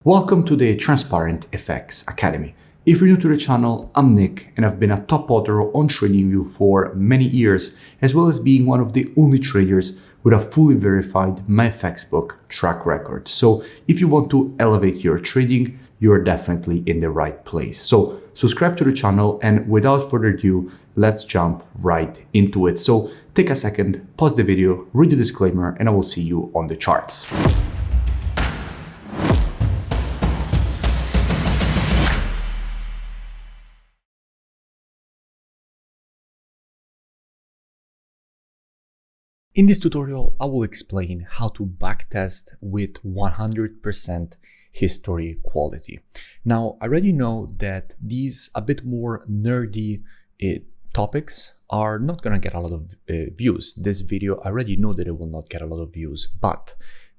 Welcome to the Transparent FX Academy. If you're new to the channel, I'm Nick and I've been a top author on TradingView for many years, as well as being one of the only traders with a fully verified MyFX book track record. So if you want to elevate your trading, you're definitely in the right place. So subscribe to the channel, and without further ado, let's jump right into it. So take a second, pause the video, read the disclaimer, and I will see you on the charts. In this tutorial, I will explain how to backtest with 100% history quality. Now, I already know that these a bit more nerdy topics are not gonna get a lot of views. This video, I already know that it will not get a lot of views, but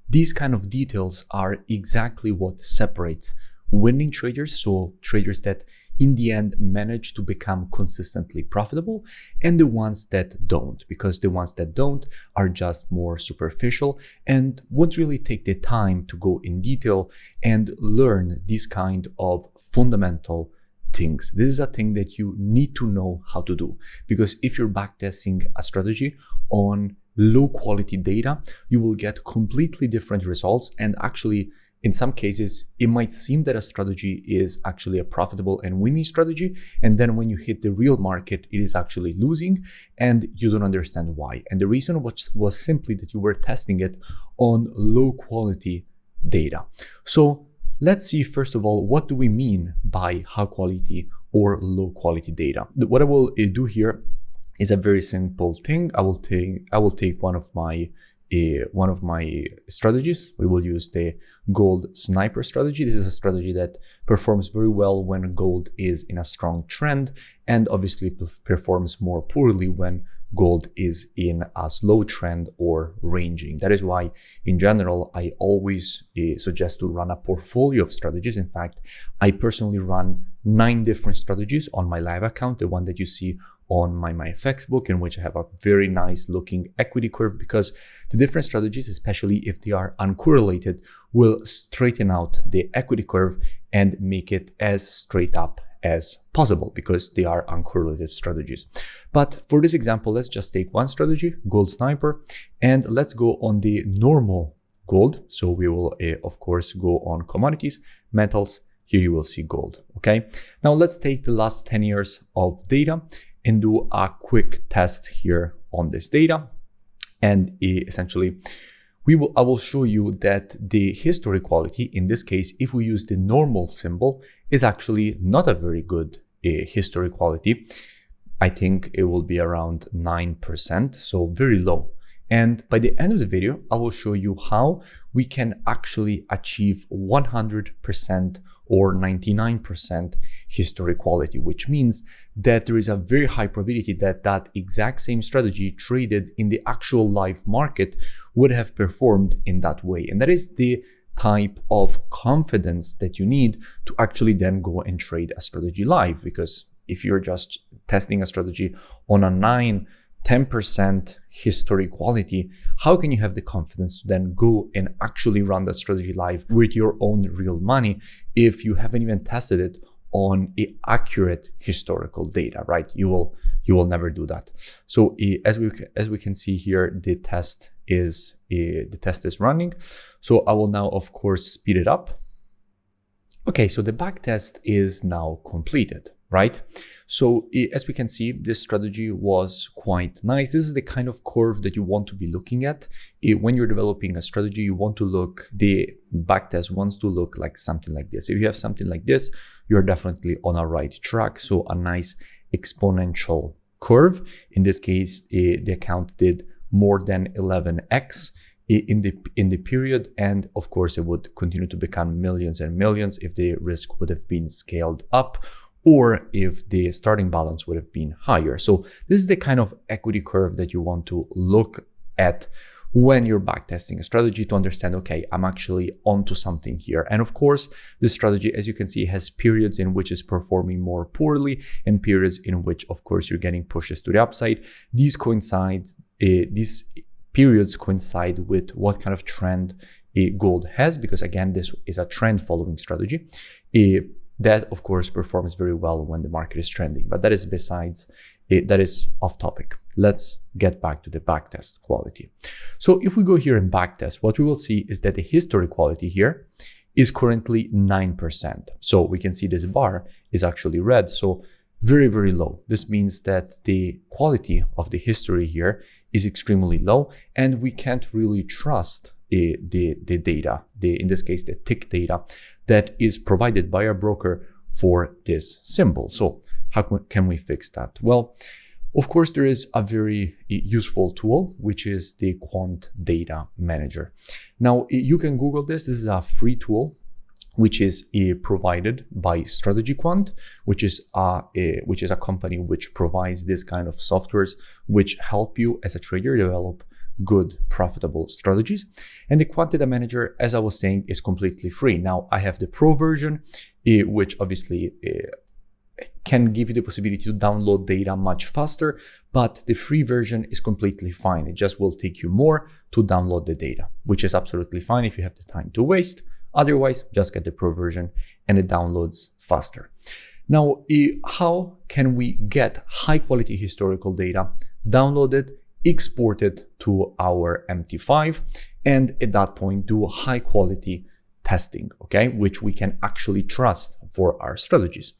these kind of details are exactly what separates winning traders, so traders that in the end manage to become consistently profitable, and the ones that don't, because the ones that don't are just more superficial and won't really take the time to go in detail and learn these kind of fundamental things. This is a thing that you need to know how to do, because if you're backtesting a strategy on low quality data, you will get completely different results, and actually in some cases, it might seem that a strategy is actually a profitable and winning strategy, and then when you hit the real market, it is actually losing, and you don't understand why. And the reason was simply that you were testing it on low quality data. So let's see, first of all, what do we mean by high quality or low quality data? What I will do here is a very simple thing. I will take one of my strategies. We will use the gold sniper strategy. This is a strategy that performs very well when gold is in a strong trend, and obviously performs more poorly when gold is in a slow trend or ranging. That is why, in general, I always suggest to run a portfolio of strategies. In fact, I personally run 9 different strategies on my live account, the one that you see on my MyFX book, in which I have a very nice looking equity curve, because the different strategies, especially if they are uncorrelated, will straighten out the equity curve and make it as straight up as possible, because they are uncorrelated strategies. But for this example, let's just take one strategy, gold sniper, and let's go on the normal gold. So we will of course go on commodities, metals. Here you will see gold. Okay, now let's take the last 10 years of data and do a quick test here on this data. And essentially, I will show you that the history quality, in this case, if we use the normal symbol, is actually not a very good history quality. I think it will be around 9%, so very low. And by the end of the video, I will show you how we can actually achieve 100% or 99% history quality, which means that there is a very high probability that that exact same strategy traded in the actual live market would have performed in that way. And that is the type of confidence that you need to actually then go and trade a strategy live. Because if you're just testing a strategy on a 10% history quality, how can you have the confidence to then go and actually run that strategy live with your own real money if you haven't even tested it on accurate historical data, right? You will never do that. So as we can see here, the test is running. So I will now, of course, speed it up. Okay, so the backtest is now completed, right? So as we can see, this strategy was quite nice. This is the kind of curve that you want to be looking at. When you're developing a strategy, you want to the backtest wants to look like something like this. If you have something like this, you're definitely on a right track. So a nice exponential curve. In this case, the account did more than 11x in the period, and of course it would continue to become millions and millions if the risk would have been scaled up, or if the starting balance would have been higher. So this is the kind of equity curve that you want to look at when you're backtesting a strategy, to understand, okay, I'm actually onto something here. And of course, this strategy, as you can see, has periods in which it's performing more poorly and periods in which, of course, you're getting pushes to the upside. These periods coincide with what kind of trend gold has, because again, this is a trend following strategy. That of course performs very well when the market is trending, but that is besides it, that is off topic. Let's get back to the backtest quality. So if we go here in backtest, what we will see is that the history quality here is currently 9%. So we can see this bar is actually red, so very, very low. This means that the quality of the history here is extremely low, and we can't really trust the data, in this case, the tick data that is provided by a broker for this symbol. So how can we fix that? Well, of course, there is a very useful tool, which is the Quant Data Manager. Now, you can Google this. This is a free tool, which is provided by Strategy Quant, which is a company which provides this kind of softwares which help you as a trader develop good, profitable strategies. And the Quant Data Manager, as I was saying, is completely free. Now, I have the Pro version, which obviously can give you the possibility to download data much faster, but the free version is completely fine. It just will take you more to download the data, which is absolutely fine if you have the time to waste. Otherwise, just get the Pro version and it downloads faster. Now, how can we get high quality historical data downloaded, exported to our MT5, and at that point do high quality testing, okay, which we can actually trust for our strategies?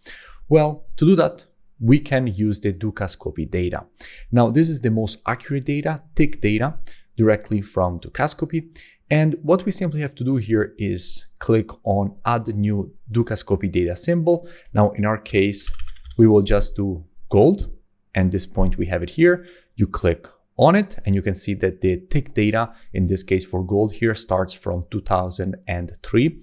Well, to do that, we can use the Dukascopy data. Now, this is the most accurate data, tick data, directly from Dukascopy. And what we simply have to do here is click on Add New Dukascopy Data Symbol. Now, in our case, we will just do gold. And this point, we have it here. You click on it, and you can see that the tick data, in this case for gold here, starts from 2003.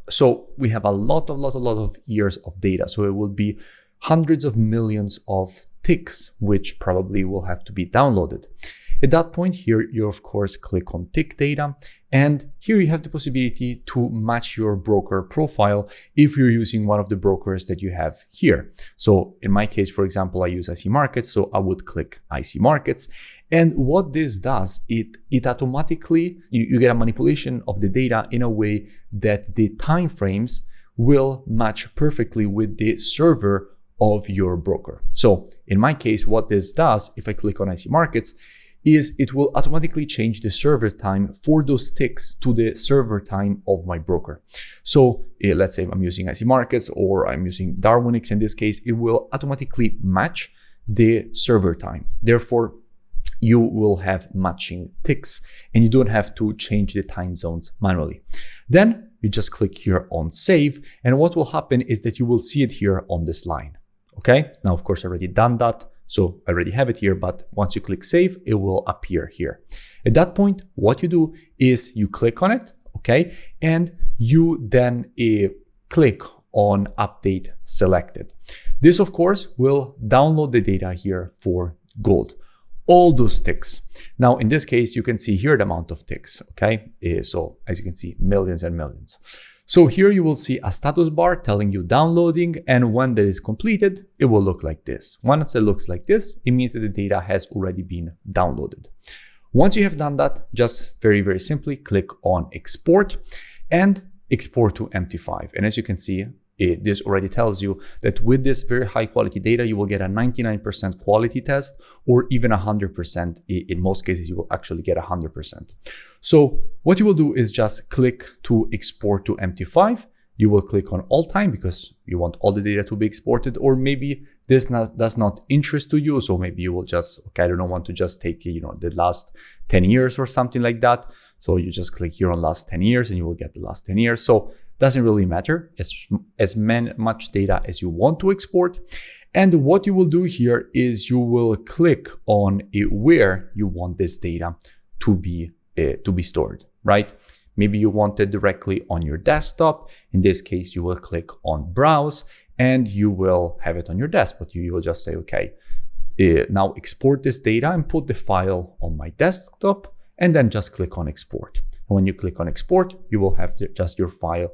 So we have a lot of years of data. So it will be hundreds of millions of ticks, which probably will have to be downloaded. At that point here, you of course click on tick data, and here you have the possibility to match your broker profile if you're using one of the brokers that you have here. So in my case, for example, I use IC Markets, so I would click IC Markets. And what this does, it automatically, you get a manipulation of the data in a way that the time frames will match perfectly with the server of your broker. So in my case, what this does, if I click on IC Markets, is it will automatically change the server time for those ticks to the server time of my broker. So let's say I'm using IC Markets or I'm using Darwinix in this case, it will automatically match the server time. Therefore, you will have matching ticks and you don't have to change the time zones manually. Then you just click here on save, and what will happen is that you will see it here on this line. Okay, now of course I already done that, so I already have it here, but once you click save, it will appear here. At that point, what you do is you click on it, okay, and you then click on update selected. This of course will download the data here for gold, all those ticks. Now in this case, you can see here the amount of ticks, okay, so as you can see, millions and millions. So here you will see a status bar telling you downloading, and when that is completed, it will look like this. Once it looks like this, it means that the data has already been downloaded. Once you have done that, just very, very simply click on export and export to MT5. And as you can see, this already tells you that with this very high quality data, you will get a 99% quality test, or even 100%. In most cases, you will actually get 100%. So what you will do is just click to export to MT5. You will click on all time because you want all the data to be exported, or maybe this does not interest to you. So maybe you will just, okay, I don't want to just take, the last 10 years or something like that. So you just click here on last 10 years and you will get the last 10 years. So doesn't really matter, as much data as you want to export. And what you will do here is you will click on where you want this data to be stored, right? Maybe you want it directly on your desktop. In this case, you will click on browse and you will have it on your desk, but you will just say, okay, now export this data and put the file on my desktop, and then just click on export. And when you click on export, you will have just your file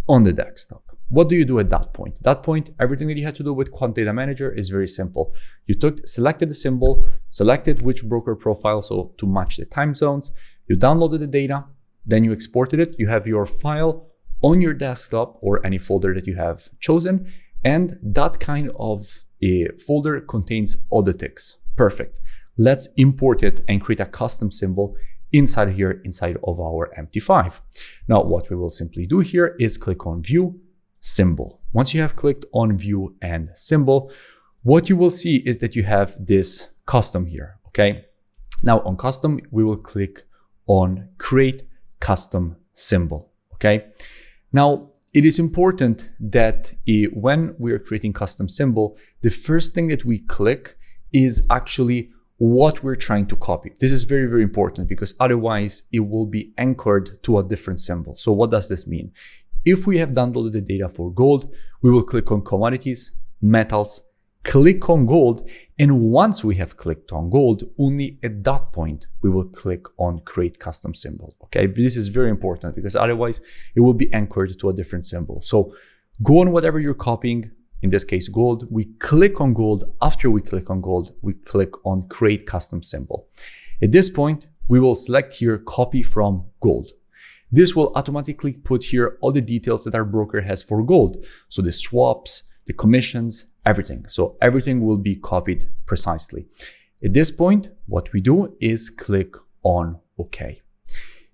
on the desktop. What do you do at that point? At that point, everything that you had to do with Quant Data Manager is very simple. You selected the symbol, selected which broker profile, so to match the time zones, you downloaded the data, then you exported it, you have your file on your desktop or any folder that you have chosen, and that kind of a folder contains all the ticks. Perfect. Let's import it and create a custom symbol inside here, inside of our MT5. Now, what we will simply do here is click on View, Symbol. Once you have clicked on View and Symbol, what you will see is that you have this custom here, okay? Now on custom, we will click on Create Custom Symbol, okay? Now, it is important that when we are creating custom symbol, the first thing that we click is actually what we're trying to copy. This is very, very important because otherwise it will be anchored to a different symbol. So what does this mean? If we have downloaded the data for gold, we will click on commodities, metals, click on gold. And once we have clicked on gold, only at that point, we will click on create custom symbol. Okay, this is very important because otherwise it will be anchored to a different symbol. So go on whatever you're copying, in this case, gold, we click on gold. After we click on gold, we click on create custom symbol. At this point, we will select here copy from gold. This will automatically put here all the details that our broker has for gold. So the swaps, the commissions, everything. So everything will be copied precisely. At this point, what we do is click on OK.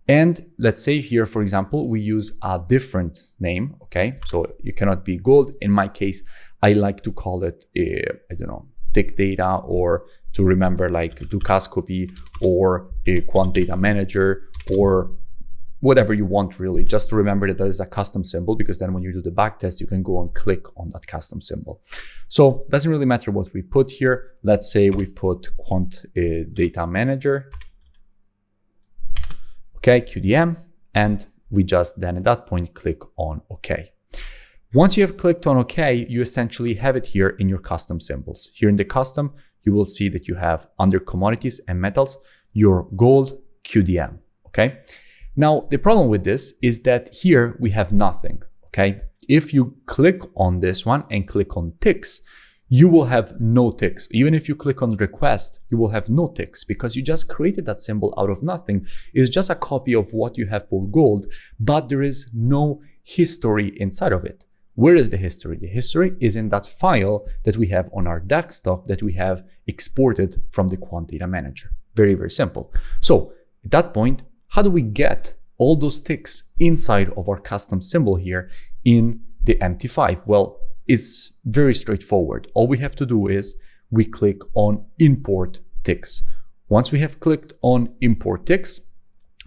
And let's say here, for example, we use a different name, okay? So you cannot be gold. In my case, I like to call it, I don't know, tick data, or to remember like Dukascopy or a Quant Data Manager, or whatever you want really, just to remember that that is a custom symbol, because then when you do the backtest, you can go and click on that custom symbol. So it doesn't really matter what we put here. Let's say we put Quant Data Manager, okay, QDM, and we just then at that point click on OK. Once you have clicked on OK, you essentially have it here in your custom symbols. Here in the custom, you will see that you have under commodities and metals, your gold QDM, okay? Now, the problem with this is that here we have nothing, okay? If you click on this one and click on ticks, you will have no ticks. Even if you click on request, you will have no ticks because you just created that symbol out of nothing. It's just a copy of what you have for gold, but there is no history inside of it. Where is the history? The history is in that file that we have on our desktop that we have exported from the Quant Data Manager. Very, very simple. So at that point, how do we get all those ticks inside of our custom symbol here in the MT5? Well, it's very straightforward. All we have to do is we click on import ticks. Once we have clicked on import ticks,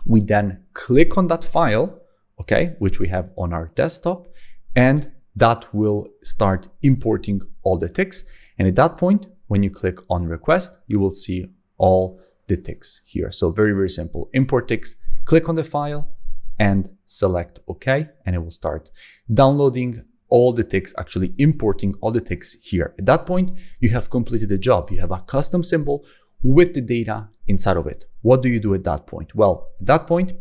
we then click on that file, okay, which we have on our desktop, and that will start importing all the ticks. And at that point, when you click on request, you will see all the ticks here. So very, very simple. Import ticks, click on the file and select OK, and it will start downloading all the ticks, actually importing all the ticks here. At that point, you have completed the job. You have a custom symbol with the data inside of it. What do you do at that point? Well, at that point,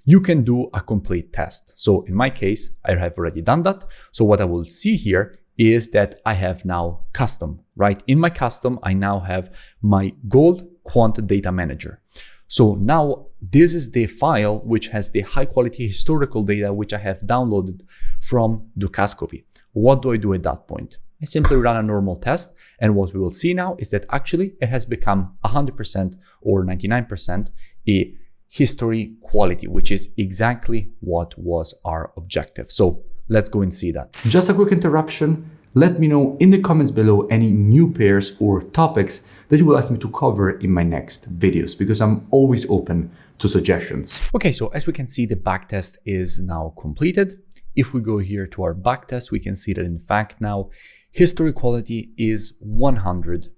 you can do a complete test. So in my case, I have already done that. So what I will see here is that I have now custom, right? In my custom, I now have my gold Quant Data Manager. So now this is the file which has the high quality historical data which I have downloaded from Dukascopy. What do I do at that point? I simply run a normal test, and what we will see now is that actually it has become 100% or 99% a history quality, which is exactly what was our objective. So let's go and see that. Just a quick interruption. Let me know in the comments below any new pairs or topics that you would like me to cover in my next videos, because I'm always open to suggestions. Okay, so as we can see, the backtest is now completed. If we go here to our backtest, we can see that in fact now history quality is 100%,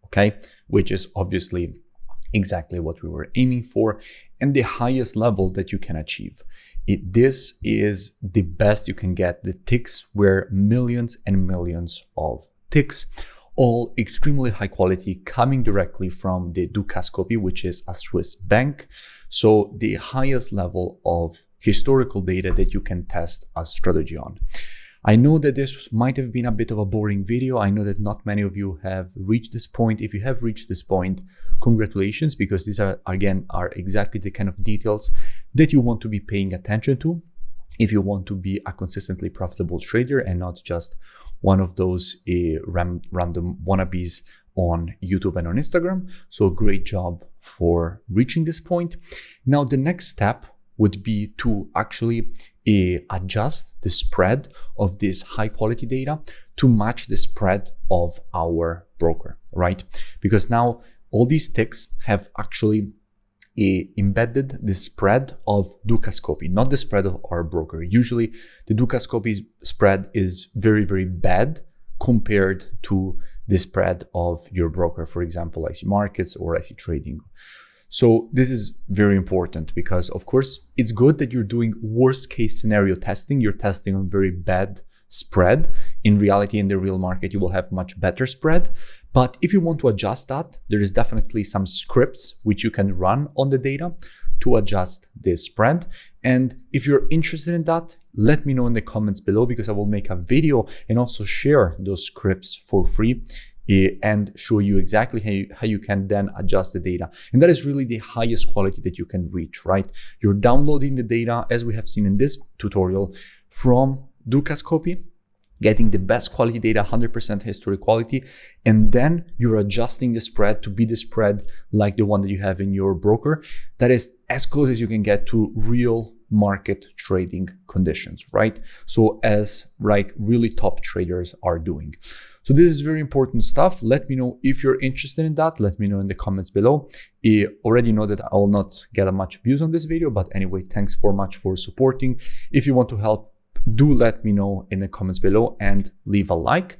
okay? Which is obviously exactly what we were aiming for and the highest level that you can achieve. This is the best you can get. The ticks were millions and millions of ticks, all extremely high quality, coming directly from the Dukascopy, which is a Swiss bank. So the highest level of historical data that you can test a strategy on. I know that this might have been a bit of a boring video. I know that not many of you have reached this point. If you have reached this point, congratulations, because these are, again, are exactly the kind of details that you want to be paying attention to if you want to be a consistently profitable trader and not just one of those random wannabes on YouTube and on Instagram. So great job for reaching this point. Now, the next step would be to actually adjust the spread of this high quality data to match the spread of our broker, right? Because now all these ticks have actually embedded the spread of Dukascopy, not the spread of our broker. Usually the Dukascopy spread is very, very bad compared to the spread of your broker, for example, IC Markets or IC Trading. So this is very important because, of course, it's good that you're doing worst case scenario testing. You're testing on very bad spread. In reality, in the real market, you will have much better spread. But if you want to adjust that, there is definitely some scripts which you can run on the data to adjust the spread. And if you're interested in that, let me know in the comments below, because I will make a video and also share those scripts for free and show you exactly how you can then adjust the data. And that is really the highest quality that you can reach, right? You're downloading the data, as we have seen in this tutorial, from Dukascopy, getting the best quality data, 100% history quality, and then you're adjusting the spread to be the spread like the one that you have in your broker. That is as close as you can get to real market trading conditions, right? So as like really top traders are doing. So this is very important stuff. Let me know if you're interested in that. Let me know in the comments below. I already know that I will not get much views on this video, but anyway, thanks so much for supporting. If you want to help, do let me know in the comments below and leave a like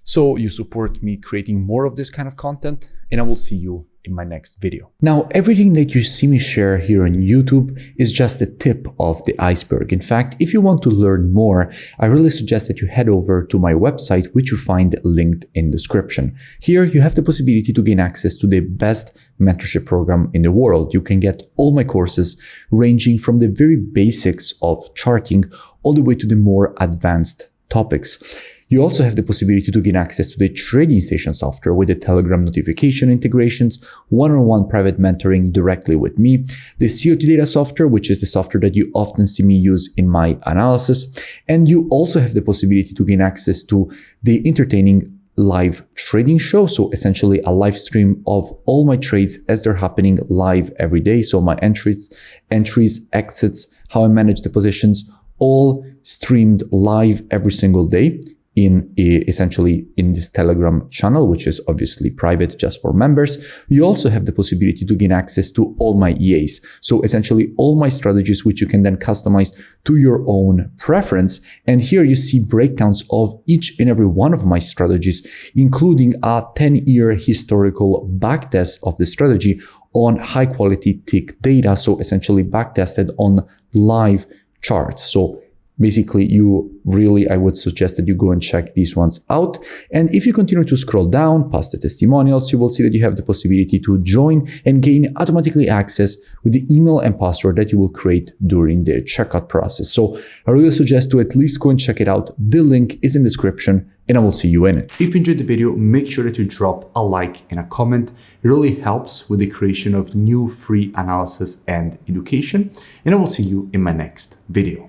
so you support me creating more of this kind of content, and I will see you in my next video. Now, everything that you see me share here on YouTube is just the tip of the iceberg. In fact, if you want to learn more, I really suggest that you head over to my website, which you find linked in the description. Here, you have the possibility to gain access to the best mentorship program in the world. You can get all my courses ranging from the very basics of charting all the way to the more advanced topics. You also have the possibility to gain access to the trading station software with the Telegram notification integrations, one-on-one private mentoring directly with me, the CO2 data software, which is the software that you often see me use in my analysis. And you also have the possibility to gain access to the entertaining live trading show. So essentially a live stream of all my trades as they're happening live every day. So my entries, exits, how I manage the positions, all streamed live every single day essentially in this Telegram channel, which is obviously private just for members. You also have the possibility to gain access to all my EAs. So essentially all my strategies, which you can then customize to your own preference. And here you see breakdowns of each and every one of my strategies, including a 10-year historical backtest of the strategy on high quality tick data. So essentially backtested on live charts. So basically, I would suggest that you go and check these ones out. And if you continue to scroll down past the testimonials, you will see that you have the possibility to join and gain automatically access with the email and password that you will create during the checkout process. So I really suggest to at least go and check it out. The link is in the description, and I will see you in it. If you enjoyed the video, make sure that you drop a like and a comment. It really helps with the creation of new free analysis and education. And I will see you in my next video.